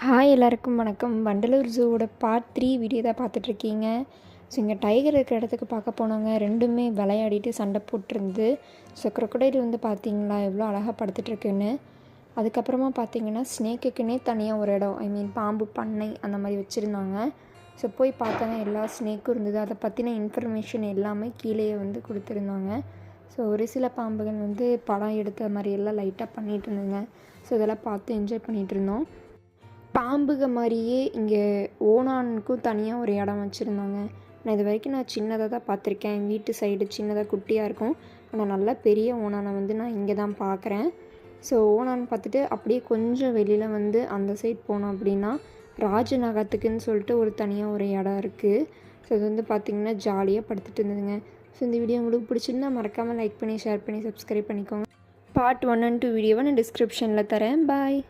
Hi எல்லாருக்கும் வணக்கம். Vandalur ஜூவோட part 3 video தான் பார்த்துட்ருக்கீங்க. ஸோ இங்கே டைகர் இருக்கிற இடத்துக்கு பார்க்க போனவங்க ரெண்டுமே விளையாடிட்டு சண்டை போட்டிருந்து. ஸோ க்ரொக்கடைல் வந்து பார்த்தீங்களா எவ்வளோ அழகாக படுத்துட்ருக்குன்னு. அதுக்கப்புறமா பார்த்தீங்கன்னா ஸ்னேக்குக்குன்னே தனியாக ஒரு இடம், பாம்பு பண்ணை அந்த மாதிரி வச்சுருந்தாங்க. ஸோ போய் பார்த்தாங்க, எல்லா ஸ்னேக்கும் இருந்தது. அதை பற்றின இன்ஃபர்மேஷன் எல்லாமே கீழே வந்து கொடுத்துருந்தாங்க. ஸோ ஒரு சில பாம்புகள் வந்து படம் எடுத்த மாதிரி எல்லாம் லைட்டாக பண்ணிகிட்டு இருந்தேங்க. ஸோ இதெல்லாம் பார்த்து என்ஜாய் பண்ணிகிட்டு இருந்தோம். பாம்புக மாதிரியே இங்கே ஓணானுக்கும் தனியாக ஒரு இடம் வச்சுருந்தாங்க. இது வரைக்கும் நான் சின்னதாக தான் பார்த்துருக்கேன். என் வீட்டு சைடு சின்னதாக குட்டியாக இருக்கும். ஆனால் நல்லா பெரிய ஓணானை வந்து நான் இங்கே தான் பார்க்குறேன். ஸோ ஓணான் பார்த்துட்டு அப்படியே கொஞ்சம் வெளியில் வந்து அந்த சைட் போனோம் அப்படின்னா ராஜநகத்துக்குன்னு சொல்லிட்டு ஒரு தனியாக ஒரு இடம் இருக்குது. ஸோ இது வந்து பார்த்திங்கன்னா ஜாலியாக படுத்துட்டு இருந்ததுங்க. ஸோ இந்த வீடியோ உங்களுக்கு பிடிச்சிருந்தா மறக்காமல் லைக் பண்ணி ஷேர் பண்ணி சப்ஸ்கிரைப் பண்ணிக்கோங்க. பார்ட் 1 and 2 வீடியோவை நான் டிஸ்கிரிப்ஷனில் தரேன். பாய்.